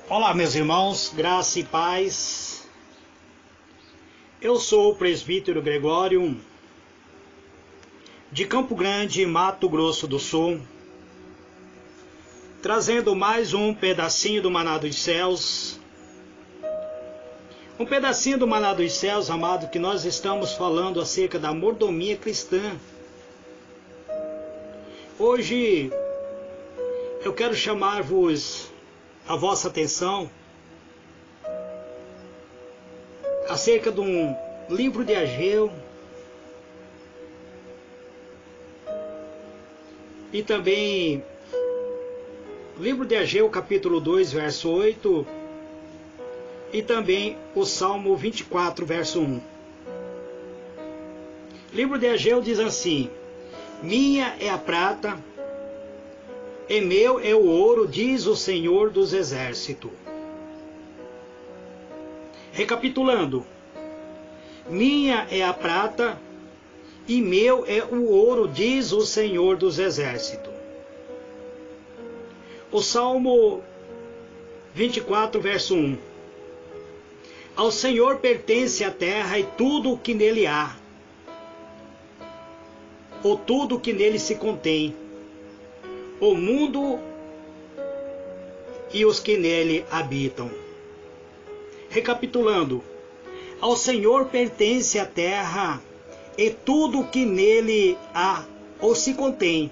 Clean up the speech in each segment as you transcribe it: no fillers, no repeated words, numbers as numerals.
Olá, meus irmãos, graça e paz. Eu sou o presbítero Gregório, de Campo Grande, Mato Grosso do Sul, trazendo mais um pedacinho do Maná dos Céus. Um pedacinho do Maná dos Céus, amado, que nós estamos falando acerca da mordomia cristã. Hoje eu quero chamar-vos a vossa atenção acerca de um livro de Ageu e também livro de Ageu, capítulo 2, verso 8, e também o Salmo 24, verso 1. Livro de Ageu diz assim: minha é a prata e meu é o ouro, diz o Senhor dos Exércitos. Recapitulando: minha é a prata e meu é o ouro, diz o Senhor dos Exércitos. O Salmo 24, verso 1. Ao Senhor pertence a terra e tudo o que nele há, ou tudo o que nele se contém, o mundo e os que nele habitam. Recapitulando: ao Senhor pertence a terra e tudo o que nele há ou se contém,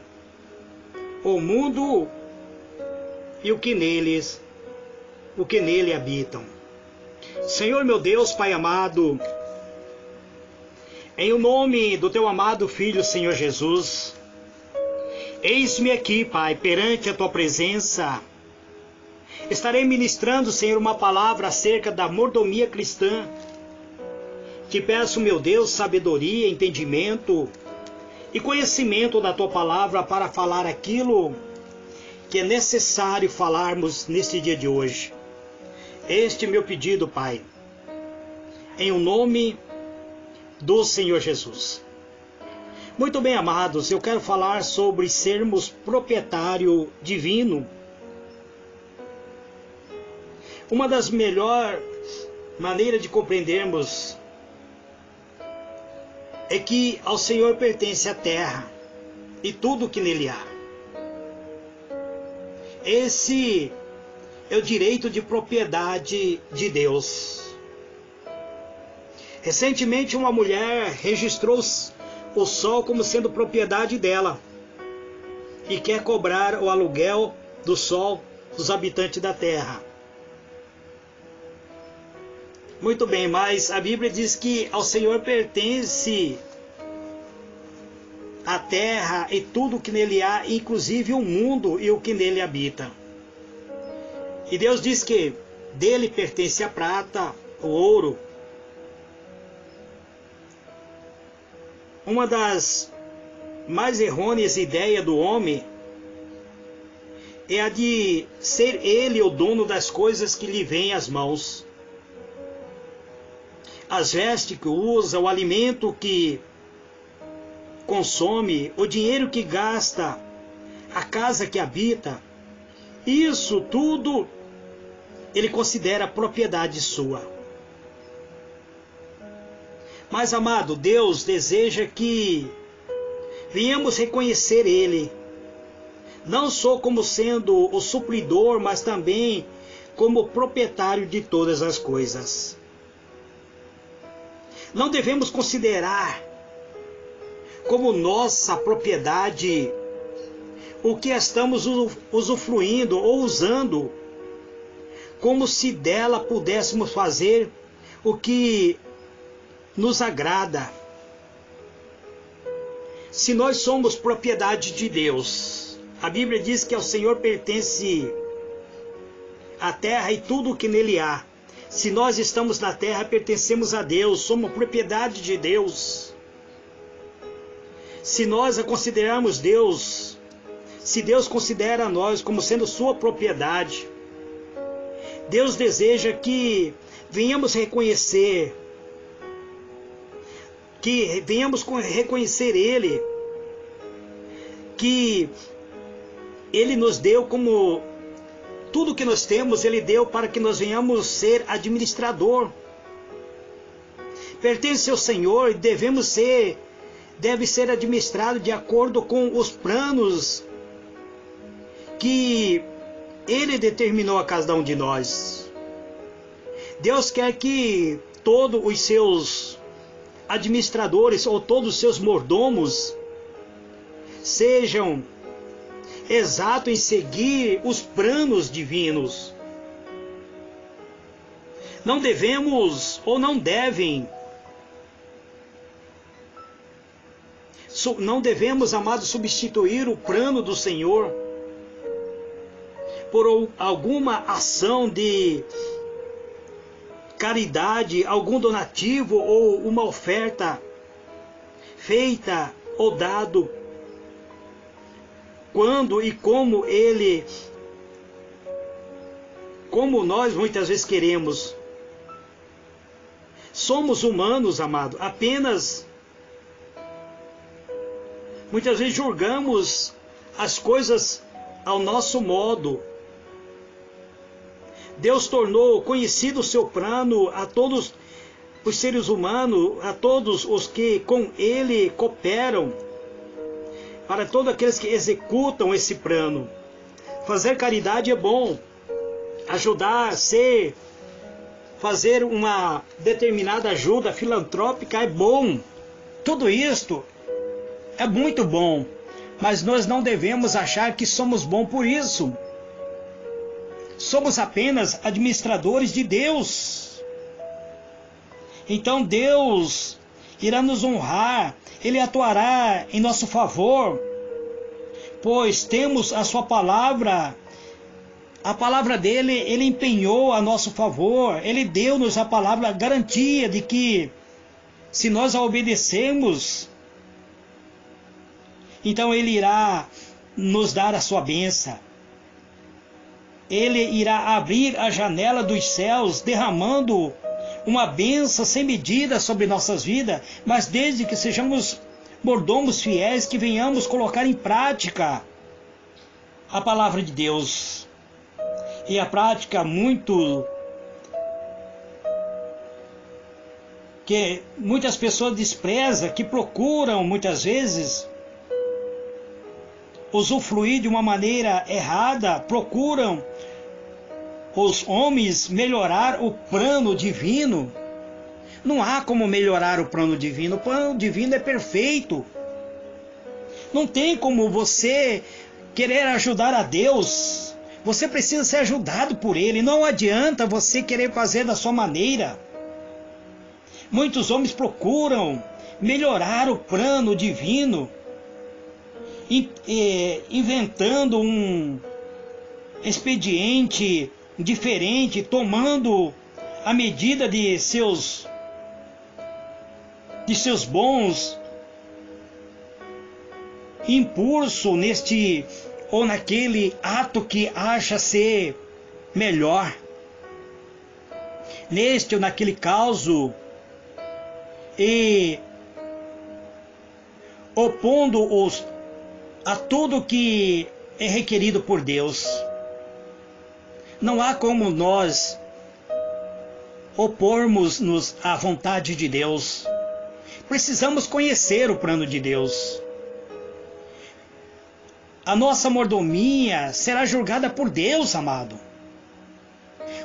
o mundo e o que nele habitam. Senhor meu Deus, Pai amado, em o nome do teu amado Filho, Senhor Jesus, eis-me aqui, Pai, perante a tua presença. Estarei ministrando, Senhor, uma palavra acerca da mordomia cristã. Te peço, meu Deus, sabedoria, entendimento e conhecimento da tua palavra para falar aquilo que é necessário falarmos neste dia de hoje. Este é meu pedido, Pai, em o nome do Senhor Jesus. Muito bem, amados, eu quero falar sobre sermos proprietário divino. Uma das melhores maneiras de compreendermos é que ao Senhor pertence a terra e tudo o que nele há. Esse é o direito de propriedade de Deus. Recentemente, uma mulher registrou o sol como sendo propriedade dela e quer cobrar o aluguel do sol dos habitantes da terra. Muito bem, mas a Bíblia diz que ao Senhor pertence a terra e tudo o que nele há, inclusive o mundo e o que nele habita. E Deus diz que dele pertence a prata, o ouro. Uma das mais errôneas ideias do homem é a de ser ele o dono das coisas que lhe vêm às mãos. As vestes que usa, o alimento que consome, o dinheiro que gasta, a casa que habita, isso tudo ele considera propriedade sua. Mas, amado, Deus deseja que venhamos reconhecer Ele, não só como sendo o supridor, mas também como proprietário de todas as coisas. Não devemos considerar como nossa propriedade o que estamos usufruindo ou usando, como se dela pudéssemos fazer o que nos agrada. Se nós somos propriedade de Deus, a Bíblia diz que ao Senhor pertence a terra e tudo o que nele há. Se nós estamos na terra, pertencemos a Deus, somos propriedade de Deus. Se nós a considerarmos Deus, se Deus considera nós como sendo sua propriedade, Deus deseja que venhamos reconhecer Ele, que Ele nos deu como Tudo que nós temos, Ele deu para que nós venhamos ser administrador. Pertence ao Senhor e deve ser administrado de acordo com os planos que Ele determinou a cada um de nós. Deus quer que todos os seus administradores ou todos os seus mordomos sejam exatos em seguir os planos divinos. Não devemos ou não devemos, amados, substituir o plano do Senhor por alguma ação de caridade, algum donativo ou uma oferta feita ou dado quando e como nós muitas vezes queremos. Somos humanos, amado, apenas muitas vezes julgamos as coisas ao nosso modo. Deus tornou conhecido o seu plano a todos os seres humanos, a todos os que com Ele cooperam, para todos aqueles que executam esse plano. Fazer caridade é bom, ajudar, fazer uma determinada ajuda filantrópica é bom. Tudo isto é muito bom, mas nós não devemos achar que somos bons por isso. Somos apenas administradores de Deus. Então Deus irá nos honrar, Ele atuará em nosso favor, pois temos a sua palavra. A palavra dele, Ele empenhou a nosso favor. Ele deu-nos a palavra, a garantia de que se nós a obedecermos, então Ele irá nos dar a sua bênção. Ele irá abrir a janela dos céus, derramando uma bênção sem medida sobre nossas vidas, mas desde que sejamos mordomos fiéis, que venhamos colocar em prática a palavra de Deus. E a prática que muitas pessoas desprezam, que procuram muitas vezes usufruir de uma maneira errada, procuram os homens melhorar o plano divino. Não há como melhorar o plano divino. O plano divino é perfeito. Não tem como você querer ajudar a Deus. Você precisa ser ajudado por Ele. Não adianta você querer fazer da sua maneira. Muitos homens procuram melhorar o plano divino, inventando um expediente diferente, tomando a medida de seus bons impulso neste ou naquele ato que acha ser melhor, neste ou naquele caso, e opondo-os a tudo que é requerido por Deus. Não há como nós opormos-nos à vontade de Deus. Precisamos conhecer o plano de Deus. A nossa mordomia será julgada por Deus, amado.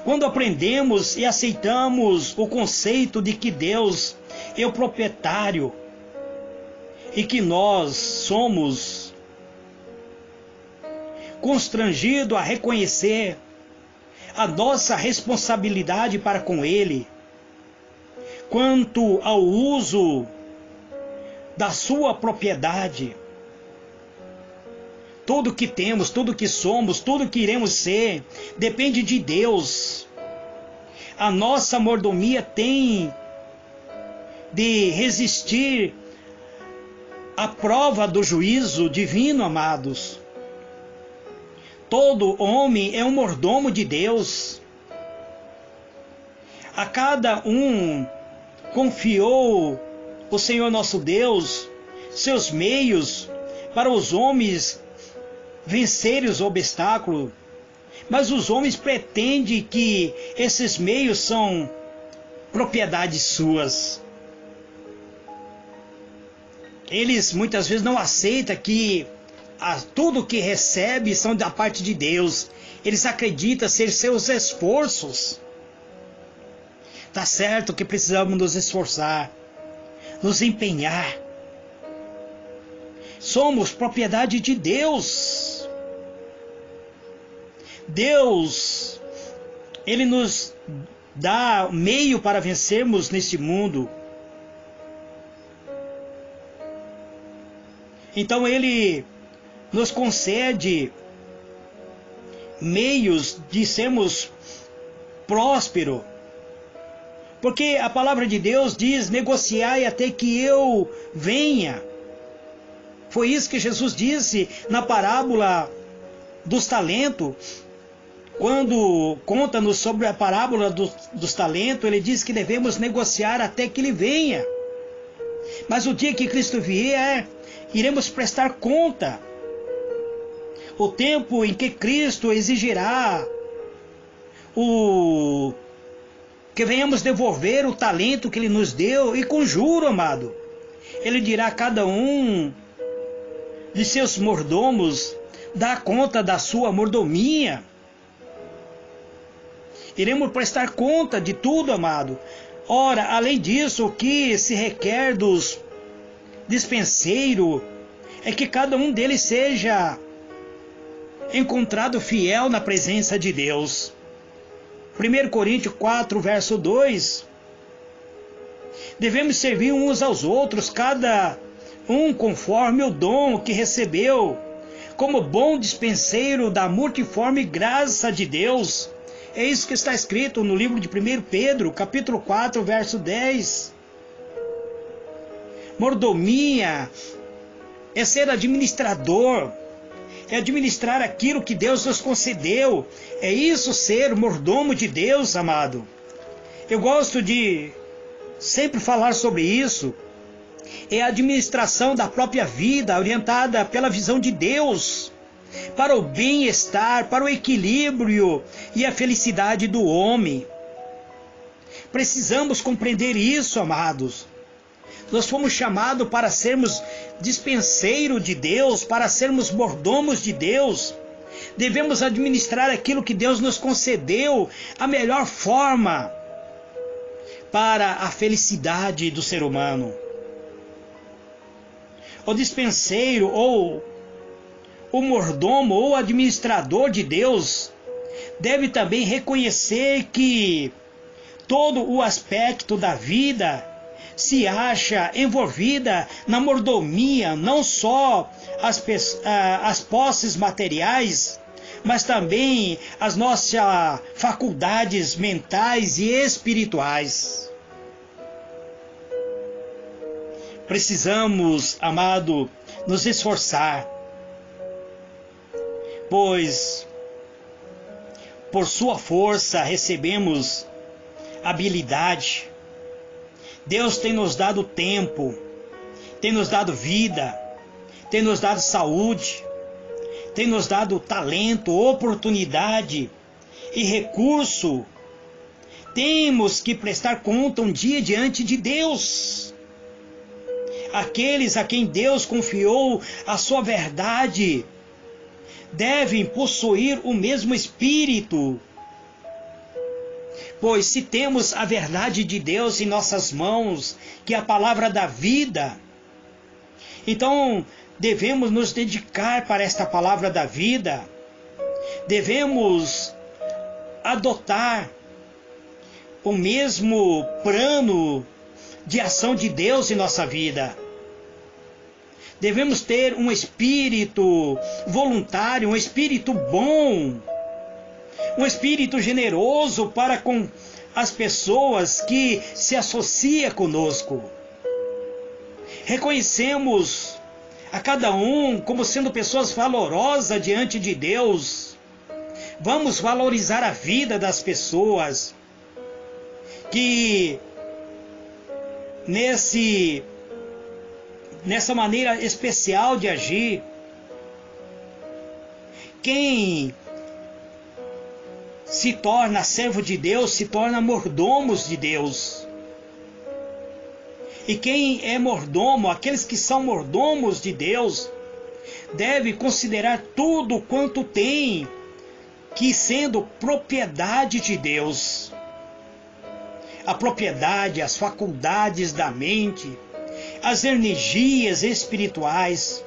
Quando aprendemos e aceitamos o conceito de que Deus é o proprietário e que nós somos constrangidos a reconhecer a nossa responsabilidade para com Ele, quanto ao uso da sua propriedade. Tudo que temos, tudo que somos, tudo que iremos ser, depende de Deus. A nossa mordomia tem de resistir à prova do juízo divino, amados. Todo homem é um mordomo de Deus. A cada um confiou o Senhor nosso Deus seus meios para os homens vencerem os obstáculos, Mas os homens pretendem que esses meios são propriedades suas. Eles muitas vezes não aceitam que tudo que recebe são da parte de Deus. Eles acreditam ser seus esforços. Tá certo que precisamos nos esforçar, nos empenhar. Somos propriedade de Deus. Deus, Ele nos dá meio para vencermos neste mundo. Então Ele nos concede meios de sermos prósperos. Porque a palavra de Deus diz: negociai até que eu venha. Foi isso que Jesus disse na parábola dos talentos. Quando conta-nos sobre a parábola dos talentos, ele diz que devemos negociar até que ele venha. Mas o dia que Cristo vier, iremos prestar conta. O tempo em que Cristo exigirá que venhamos devolver o talento que Ele nos deu, e conjuro, amado, Ele dirá a cada um de seus mordomos, dá conta da sua mordomia. Iremos prestar conta de tudo, amado. Ora, além disso, o que se requer dos dispenseiros é que cada um deles seja encontrado fiel na presença de Deus. 1 Coríntios 4, verso 2. Devemos servir uns aos outros, cada um conforme o dom que recebeu, como bom dispenseiro da multiforme graça de Deus. É isso que está escrito no livro de 1 Pedro, capítulo 4, verso 10. Mordomia é ser administrador, é administrar aquilo que Deus nos concedeu. É isso ser mordomo de Deus, amado. Eu gosto de sempre falar sobre isso. É a administração da própria vida, orientada pela visão de Deus, para o bem-estar, para o equilíbrio e a felicidade do homem. Precisamos compreender isso, amados. Nós fomos chamados para sermos dispenseiro de Deus, para sermos mordomos de Deus. Devemos administrar aquilo que Deus nos concedeu a melhor forma para a felicidade do ser humano. O dispenseiro ou o mordomo ou administrador de Deus deve também reconhecer que todo o aspecto da vida se acha envolvida na mordomia, não só as posses materiais, mas também as nossas faculdades mentais e espirituais. Precisamos, amado, nos esforçar, pois por sua força recebemos habilidade. Deus tem nos dado tempo, tem nos dado vida, tem nos dado saúde, tem nos dado talento, oportunidade e recurso. Temos que prestar conta um dia diante de Deus. Aqueles a quem Deus confiou a sua verdade devem possuir o mesmo espírito. Pois se temos a verdade de Deus em nossas mãos, que é a palavra da vida, então devemos nos dedicar para esta palavra da vida. Devemos adotar o mesmo plano de ação de Deus em nossa vida. Devemos ter um espírito voluntário, um espírito bom, um espírito generoso para com as pessoas que se associam conosco. Reconhecemos a cada um como sendo pessoas valorosas diante de Deus. Vamos valorizar a vida das pessoas que nessa maneira especial de agir, quem se torna servo de Deus, se torna mordomos de Deus. E quem é mordomo, aqueles que são mordomos de Deus, deve considerar tudo quanto tem, que sendo propriedade de Deus. A propriedade, as faculdades da mente, as energias espirituais,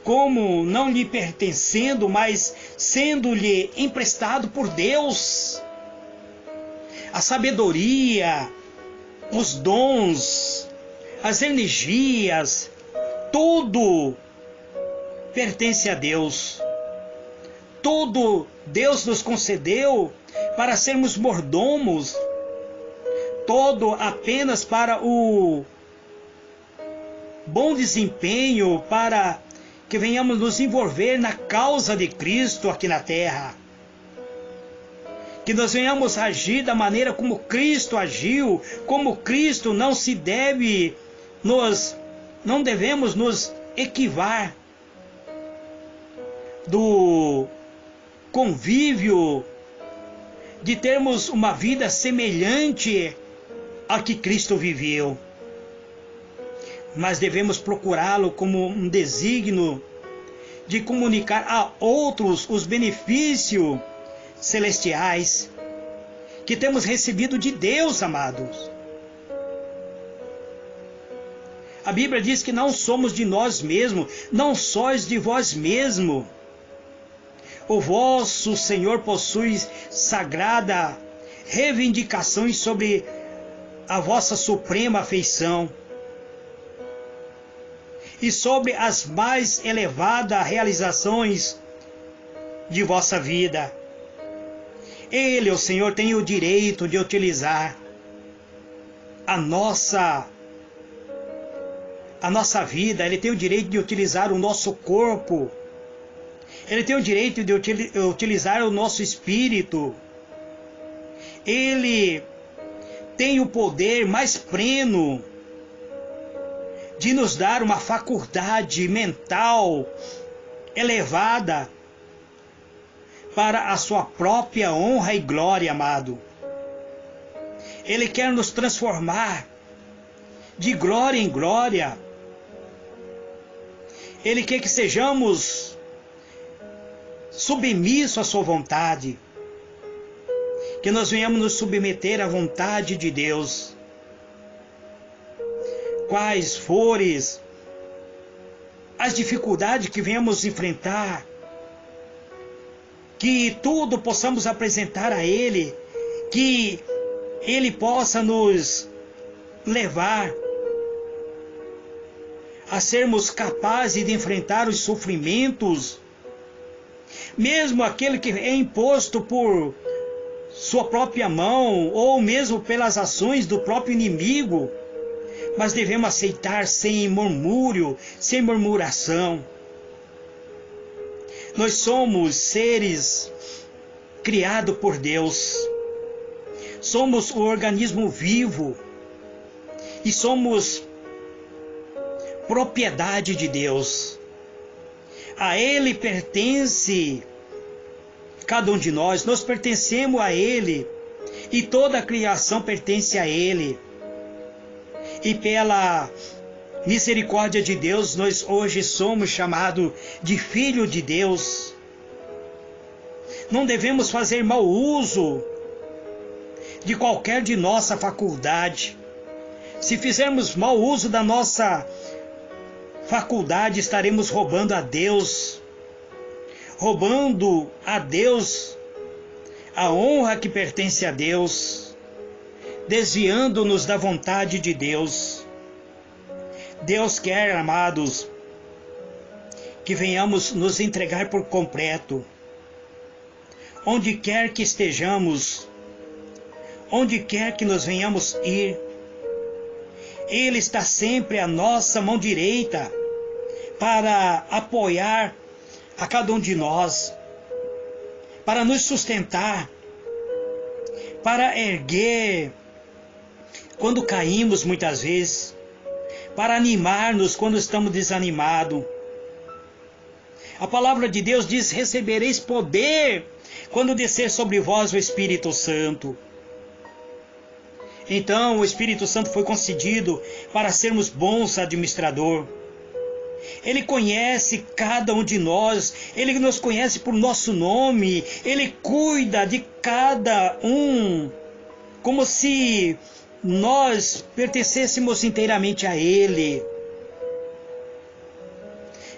como não lhe pertencendo, mas sendo-lhe emprestado por Deus. A sabedoria, os dons, as energias, tudo pertence a Deus. Tudo Deus nos concedeu para sermos mordomos, todo apenas para o bom desempenho, para que venhamos nos envolver na causa de Cristo aqui na terra. Que nós venhamos agir da maneira como Cristo agiu, como Cristo não devemos nos equivar do convívio de termos uma vida semelhante a que Cristo viveu. Mas devemos procurá-lo como um desígnio de comunicar a outros os benefícios celestiais que temos recebido de Deus, amados. A Bíblia diz que não somos de nós mesmos, não sois de vós mesmos. O vosso Senhor possui sagrada reivindicações sobre a vossa suprema afeição e sobre as mais elevadas realizações de vossa vida. Ele, o Senhor, tem o direito de utilizar a nossa vida, Ele tem o direito de utilizar o nosso corpo, Ele tem o direito de utilizar o nosso espírito. Ele tem o poder mais pleno de nos dar uma faculdade mental elevada para a sua própria honra e glória, amado. Ele quer nos transformar de glória em glória. Ele quer que sejamos submissos à sua vontade, que nós venhamos nos submeter à vontade de Deus. Quais forem as dificuldades que venhamos enfrentar, que tudo possamos apresentar a Ele, que Ele possa nos levar a sermos capazes de enfrentar os sofrimentos, mesmo aquele que é imposto por sua própria mão, ou mesmo pelas ações do próprio inimigo, mas devemos aceitar sem murmúrio, sem murmuração. Nós somos seres criados por Deus, somos o organismo vivo e somos propriedade de Deus. A Ele pertence cada um de nós, nós pertencemos a Ele e toda a criação pertence a Ele. E pela misericórdia de Deus, nós hoje somos chamados de filho de Deus. Não devemos fazer mau uso de qualquer de nossa faculdade. Se fizermos mau uso da nossa faculdade, estaremos roubando a Deus a honra que pertence a Deus, desviando-nos da vontade de Deus. Deus quer, amados, que venhamos nos entregar por completo, onde quer que estejamos, onde quer que nos venhamos ir. Ele está sempre à nossa mão direita para apoiar a cada um de nós, para nos sustentar, para erguer quando caímos muitas vezes, para animar-nos quando estamos desanimados. A palavra de Deus diz: recebereis poder quando descer sobre vós o Espírito Santo. Então o Espírito Santo foi concedido para sermos bons administradores. Ele conhece cada um de nós, Ele nos conhece por nosso nome, Ele cuida de cada um, como se nós pertencêssemos inteiramente a Ele.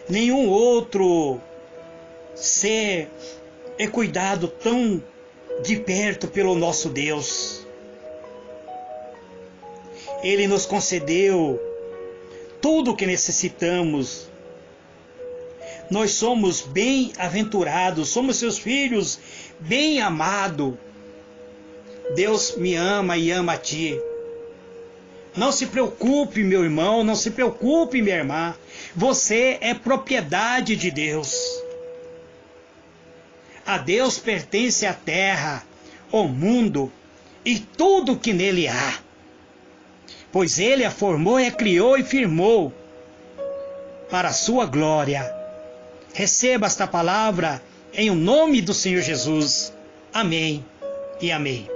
Nenhum outro ser é cuidado tão de perto pelo nosso Deus. Ele nos concedeu tudo o que necessitamos. Nós somos bem-aventurados, somos seus filhos bem-amados. Deus me ama e ama a ti. Não se preocupe, meu irmão, não se preocupe, minha irmã. Você é propriedade de Deus. A Deus pertence a terra, o mundo e tudo que nele há. Pois Ele a formou, a criou e firmou para a sua glória. Receba esta palavra em o nome do Senhor Jesus. Amém e amém.